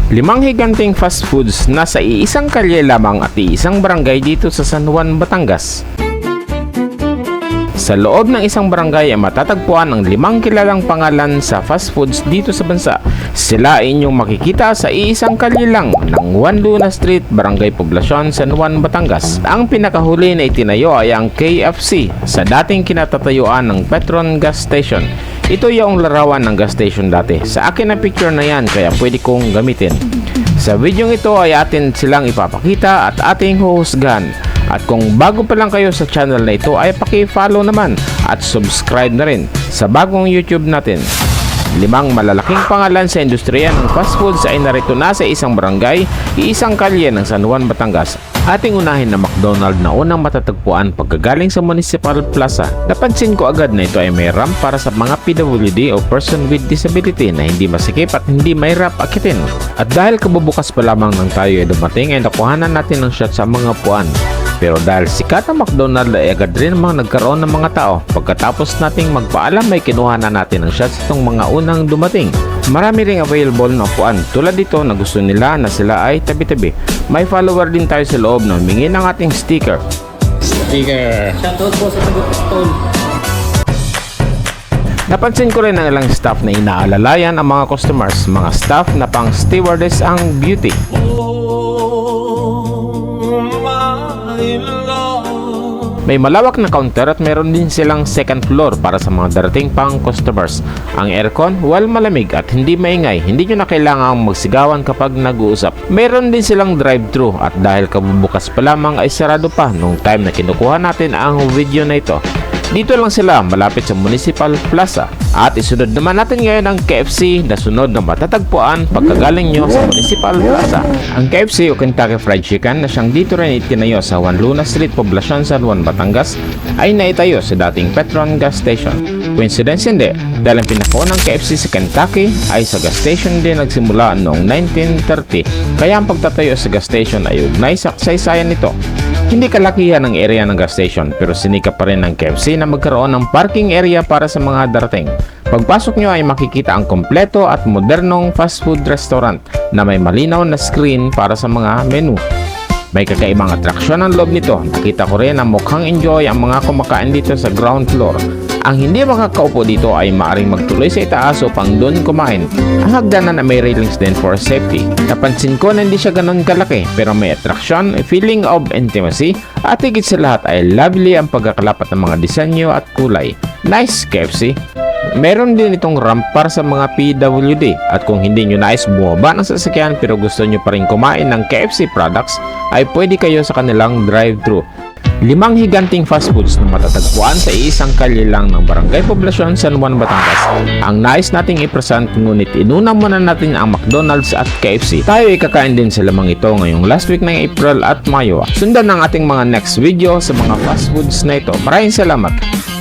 Limang higanting fast foods na sa iisang kalye lamang at iisang barangay dito sa San Juan, Batangas. Sa loob ng isang barangay ay matatagpuan ang limang kilalang pangalan sa fast foods dito sa bansa. Sila ay inyong makikita sa iisang kalye lang ng Juan Luna Street, Barangay Poblacion, San Juan, Batangas. Ang pinakahuli na itinayo ay ang KFC sa dating kinatatayuan ng Petron Gas Station. Ito yung larawan ng gas station dati. Sa akin ang picture na yan kaya pwede kong gamitin. Sa video ito ay atin silang ipapakita at ating huhusgahan. At kung bago pa lang kayo sa channel na ito ay paki-follow naman at subscribe na rin sa bagong YouTube natin. Limang malalaking pangalan sa industriya ng fast foods ay narito na sa isang barangay, iisang kalye ng San Juan, Batangas. Ating unahin na McDonald na unang matatagpuan pagkagaling sa Municipal Plaza. Napansin ko agad na ito ay may ramp para sa mga PWD o person with disability na hindi masikip at hindi mahirap akitin. At dahil kabubukas pa lamang ng tayo ay dumating ay nakuhanan natin ng shot sa mga puan. Pero dahil sikat ang McDonald ay agad rin namang nagkaroon ng mga tao. Pagkatapos nating magpaalam ay kinuha na natin ng shots itong mga unang dumating. Marami ring available na upuan tulad dito na gusto nila na sila ay tabi-tabi. May follower din tayo sa loob na humingi ng ating sticker. Shoutout po sa taga-pistol. Napansin ko rin ang ilang staff na inaalalayan ang mga customers. Mga staff na pang stewardess ang beauty. May malawak na counter at meron din silang second floor para sa mga darating pang customers. Ang aircon, well malamig at hindi maingay, hindi nyo na kailangang magsigawan kapag nag-uusap. Meron din silang drive-thru at dahil kabubukas pa lamang ay sarado pa nung time na kinukuha natin ang video na ito. Dito lang sila malapit sa Municipal Plaza. At isunod naman natin ngayon ang KFC na sunod na matatagpuan pagkagaling nyo sa Municipal Plaza. Ang KFC o Kentucky Fried Chicken na siyang dito rin itinayo sa Juan Luna Street, Poblacion, San Juan, Batangas ay naitayo sa dating Petron Gas Station. Coincidence hindi, dahil ang pinakaunang KFC sa Kentucky ay sa gas station din nagsimula noong 1930. Kaya ang pagtatayo sa gas station ay ugnay sa kasaysayan nito. Hindi kalakihan ang area ng gas station pero sinikap pa rin ng KFC na magkaroon ng parking area para sa mga darating. Pagpasok nyo ay makikita ang kompleto at modernong fast food restaurant na may malinaw na screen para sa mga menu. May kakaibang atraksyon ang loob nito. Nakita ko rin na mukhang enjoy ang mga kumakain dito sa ground floor. Ang hindi makakaupo dito ay maaring magtuloy sa itaas upang doon kumain. Ang hagdanan na may railings din for safety. Napansin ko na hindi siya ganun kalaki pero may attraction, a feeling of intimacy at higit sa lahat ay lovely ang pagkakalapat ng mga disenyo at kulay. Nice KFC! Meron din itong ramp para sa mga PWD at kung hindi nyo nais bumaba ng sasakyan pero gusto nyo pa rin kumain ng KFC products ay pwede kayo sa kanilang drive-thru. Limang higanting fast foods na matatagpuan sa isang kalye lang ng Barangay Poblacion, San Juan, Batangas. Ang nais nating i-present ngunit inuna muna natin ang McDonald's at KFC. Tayo ay kakain din sa lamang ito ngayong last week ng April at Mayo. Sundan ang ating mga next video sa mga fast foods na ito. Maraming salamat!